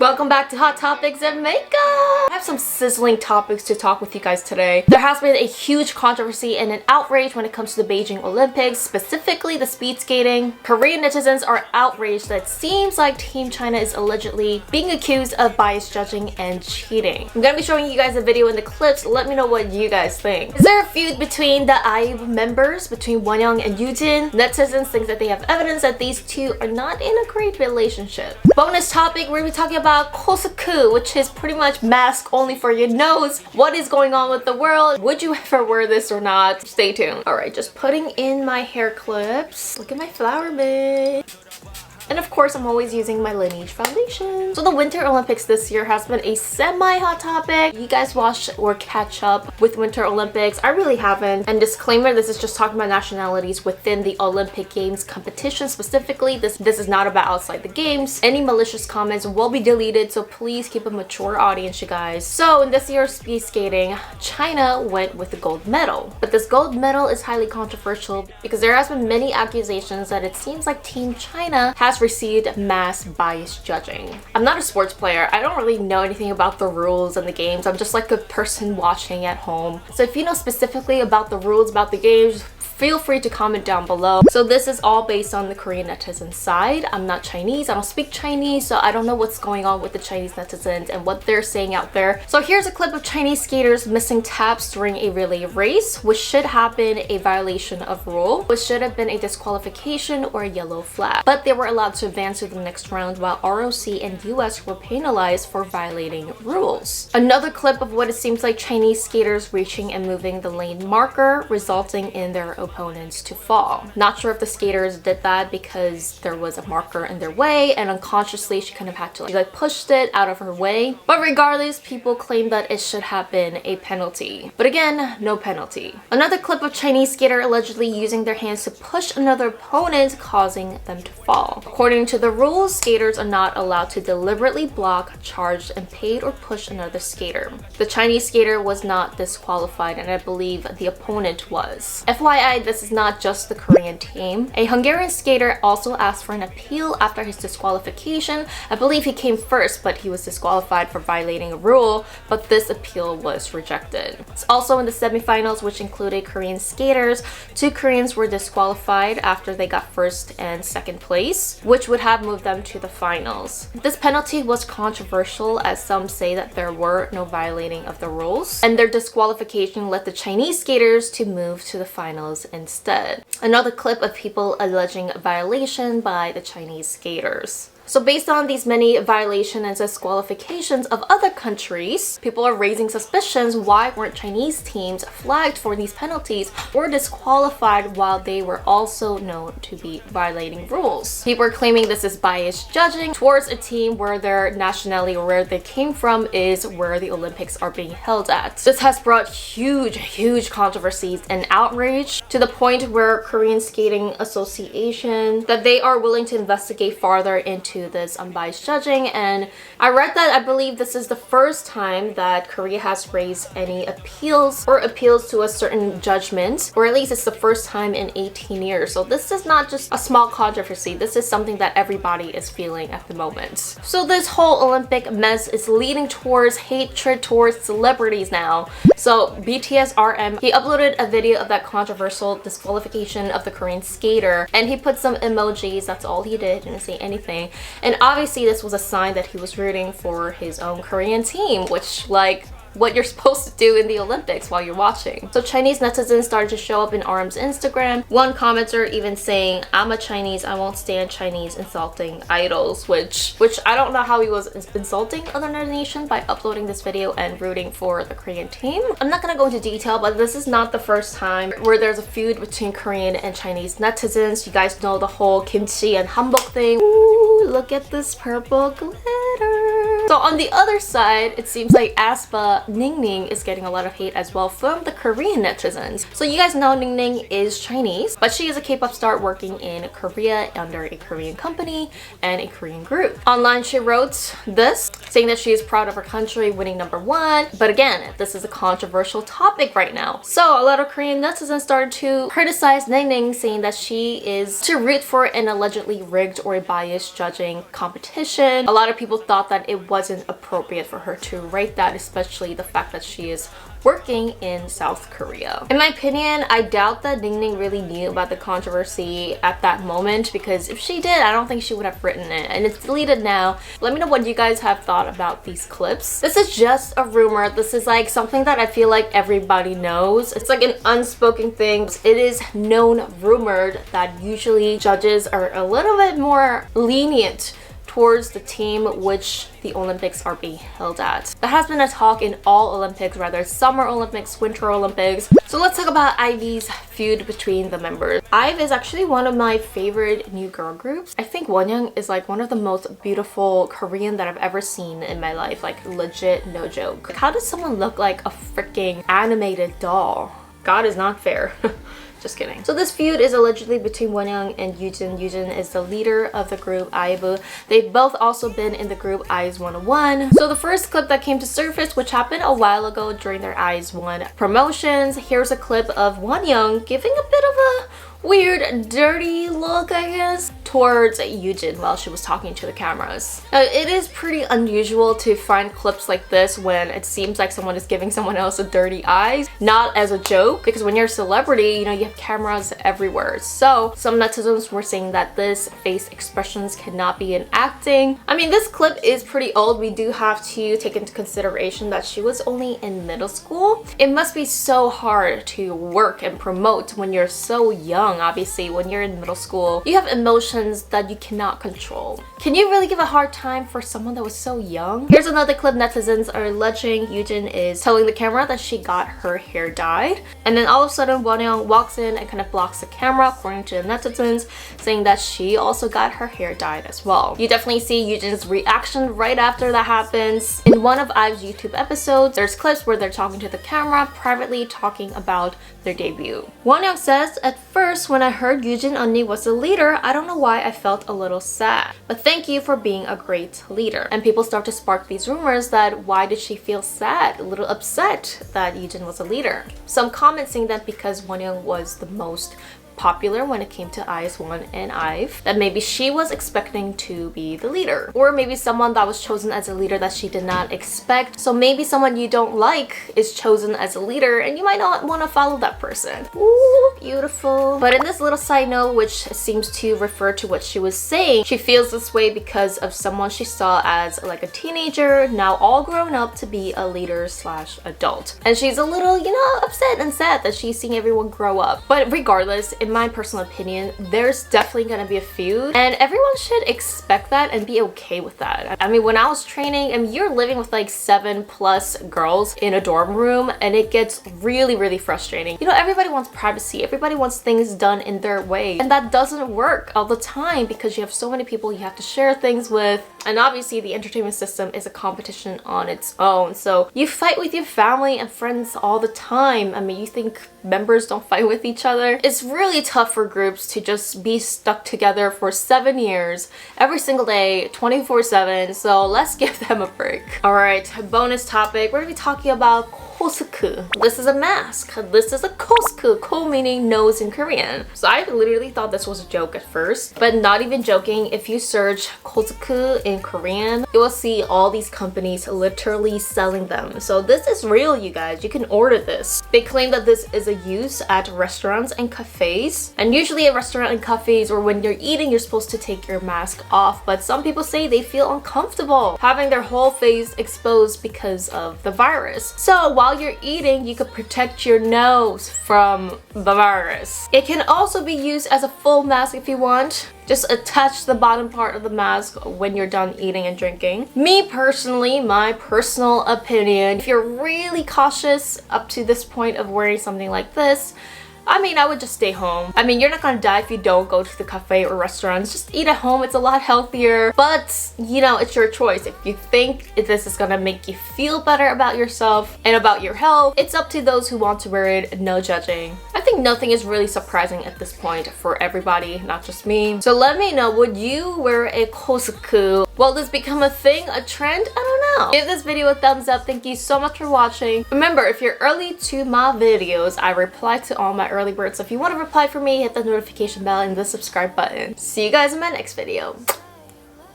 Welcome back to Hot Topics and Makeup! I have some sizzling topics to talk with you guys today. There has been a huge controversy and an outrage when it comes to the Beijing Olympics, specifically the speed skating. Korean netizens are outraged that it seems like Team China is allegedly being accused of biased judging and cheating. I'm gonna be showing you guys a video in the clips. Let me know what you guys think. Is there a feud between the IVE members, between Wonyoung and Yujin? Netizens think that they have evidence that these two are not in a great relationship. Bonus topic, we're gonna be talking about Kosk, which is pretty much mask only for your nose. What is going on with the world? Would you ever wear this or not? Stay tuned. Alright, just putting in my hair clips. Look at my flower bit. And of course, I'm always using my Lineage foundation. So the Winter Olympics this year has been a semi-hot topic. You guys watch or catch up with Winter Olympics? I really haven't. And disclaimer, this is just talking about nationalities within the Olympic Games competition specifically. This is not about outside the games. Any malicious comments will be deleted, so please keep a mature audience, you guys. So in this year's speed skating, China went with the gold medal. But this gold medal is highly controversial because there has been many accusations that it seems like Team China has received mass bias judging. I'm not a sports player. I don't really know anything about the rules and the games. I'm just like a person watching at home. So if you know specifically about the rules about the games, feel free to comment down below. So this is all based on the Korean netizen side. I'm not Chinese. I don't speak Chinese, so I don't know what's going on with the Chinese netizens and what they're saying out there. So here's a clip of Chinese skaters missing taps during a relay race, which should have been a violation of rule, which should have been a disqualification or a yellow flag. But they were allowed to advance to the next round while ROC and US were penalized for violating rules. Another clip of what it seems like Chinese skaters reaching and moving the lane marker, resulting in their opponents to fall. Not sure if the skaters did that because there was a marker in their way and unconsciously she kind of had to like pushed it out of her way. But regardless, people claim that it should have been a penalty. But again, no penalty. Another clip of Chinese skater allegedly using their hands to push another opponent, causing them to fall. According to the rules, skaters are not allowed to deliberately block, charge, impede, or push another skater. The Chinese skater was not disqualified and I believe the opponent was. FYI, this is not just the Korean team. A Hungarian skater also asked for an appeal after his disqualification. I believe he came first, but he was disqualified for violating a rule, but this appeal was rejected. It's also in the semifinals, which included Korean skaters. 2 Koreans were disqualified after they got first and second place, which would have moved them to the finals. This penalty was controversial as some say that there were no violating of the rules, and their disqualification led the Chinese skaters to move to the finals instead. Another clip of people alleging violation by the Chinese skaters. So based on these many violations and disqualifications of other countries, people are raising suspicions why weren't Chinese teams flagged for these penalties or disqualified while they were also known to be violating rules. People are claiming this is biased judging towards a team where their nationality or where they came from is where the Olympics are being held at. This has brought huge controversies and outrage to the point where Korean Skating Association that they are willing to investigate farther into this unbiased judging. And I read that I believe this is the first time that Korea has raised any appeals to a certain judgment, or at least it's the first time in 18 years. So this is not just a small controversy. This is something that everybody is feeling at the moment. So this whole Olympic mess is leading towards hatred towards celebrities now. So BTS RM, he uploaded a video of that controversial disqualification of the Korean skater and he put some emojis. That's all he did. Didn't say anything. And obviously this was a sign that he was rooting for his own Korean team, which like what you're supposed to do in the Olympics while you're watching. So Chinese netizens started to show up in RM's Instagram. One commenter even saying, "I'm a Chinese, I won't stand Chinese insulting idols," which I don't know how he was insulting another nation by uploading this video and rooting for the Korean team. I'm not gonna go into detail, but this is not the first time where there's a feud between Korean and Chinese netizens. You guys know the whole kimchi and hanbok thing. Ooh, look at this purple glitter. So on the other side, it seems like aespa Ningning is getting a lot of hate as well from the Korean netizens. So you guys know Ningning is Chinese, but she is a K-pop star working in Korea under a Korean company and a Korean group. Online she wrote this: saying that she is proud of her country winning #1. But again, this is a controversial topic right now. So a lot of Korean netizens started to criticize Ning, saying that she is to root for an allegedly rigged or biased judging competition. A lot of people thought that it wasn't appropriate for her to write that, especially the fact that she is working in South Korea. In my opinion, I doubt that Ning really knew about the controversy at that moment, because if she did, I don't think she would have written it, and it's deleted now. Let me know what you guys have thought about these clips. This is just a rumor. This is like something that I feel like everybody knows. It's like an unspoken thing. It is known, rumored, that usually judges are a little bit more lenient towards the team which the Olympics are being held at. There has been a talk in all Olympics, rather Summer Olympics, Winter Olympics. So let's talk about IVE's feud between the members. IVE is actually one of my favorite new girl groups. I think Wonyoung is like one of the most beautiful Korean that I've ever seen in my life, like legit, no joke. Like, how does someone look like a freaking animated doll? God is not fair. Just kidding. So this feud is allegedly between Wonyoung and Yujin. Yujin is the leader of the group IVE. They've both also been in the group IVE 101. So the first clip that came to surface, which happened a while ago during their IVE 1 promotions, here's a clip of Wonyoung giving a bit of a weird, dirty look, I guess, towards Yujin while she was talking to the cameras. It is pretty unusual to find clips like this when it seems like someone is giving someone else a dirty eye, not as a joke, because when you're a celebrity, you know, you have cameras everywhere. So some netizens were saying that this face expressions cannot be in acting. I mean, this clip is pretty old. We do have to take into consideration that she was only in middle school. It must be so hard to work and promote when you're so young. Obviously, when you're in middle school, you have emotions that you cannot control. Can you really give a hard time for someone that was so young? Here's another clip. Netizens are alleging Yujin is telling the camera that she got her hair dyed, and then all of a sudden Wonyoung walks in and kind of blocks the camera, according to the netizens, saying that she also got her hair dyed as well. You definitely see Yujin's reaction right after that happens. In one of IVE's YouTube episodes, there's clips where they're talking to the camera, privately talking about their debut. Wonyoung says, "At first, when I heard Yujin 언니 was the leader, I don't know why I felt a little sad. But thank you for being a great leader." And people start to spark these rumors that why did she feel sad, a little upset that Yujin was a leader. Some comments saying that because Wonyoung was the most popular when it came to IVE 1 and IVE, that maybe she was expecting to be the leader, or maybe someone that was chosen as a leader that she did not expect. So maybe someone you don't like is chosen as a leader and you might not want to follow that person. Ooh, beautiful. But in this little side note, which seems to refer to what she was saying, she feels this way because of someone she saw as like a teenager, now all grown up to be a leader slash adult. And she's a little, you know, upset and sad that she's seeing everyone grow up. But regardless, in my personal opinion, there's definitely gonna be a feud, and everyone should expect that and be okay with that. I mean, when I was training, and you're living with like 7+ girls in a dorm room, and it gets really, really frustrating. You know, everybody wants privacy, everybody wants things done in their way, and that doesn't work all the time because you have so many people you have to share things with, and obviously the entertainment system is a competition on its own. So you fight with your family and friends all the time. I mean, you think members don't fight with each other? It's really tough for groups to just be stuck together for 7 years, every single day, 24/7, so let's give them a break. Alright, bonus topic, we're gonna be talking about Kosk. This is a mask. This is a Kosk. Ko meaning nose in Korean. So I literally thought this was a joke at first, but not even joking. If you search Kosk in Korean, you will see all these companies literally selling them. So this is real, you guys. You can order this. They claim that this is a use at restaurants and cafes. And usually at restaurant and cafes, or when you're eating, you're supposed to take your mask off. But some people say they feel uncomfortable having their whole face exposed because of the virus. So while you're eating, you could protect your nose from the virus. It can also be used as a full mask if you want. Just attach the bottom part of the mask when you're done eating and drinking. Me personally, my personal opinion, if you're really cautious up to this point of wearing something like this, I mean, I would just stay home. I mean, you're not gonna die if you don't go to the cafe or restaurants. Just eat at home. It's a lot healthier. But, you know, it's your choice. If you think this is gonna make you feel better about yourself and about your health, it's up to those who want to wear it. No judging. I think nothing is really surprising at this point for everybody, not just me. So let me know, would you wear a Kosk? Will this become a thing, a trend? I don't know. Give this video a thumbs up. Thank you so much for watching. Remember, if you're early to my videos, I reply to all my early birds. So if you want to reply for me, hit the notification bell and the subscribe button. See you guys in my next video.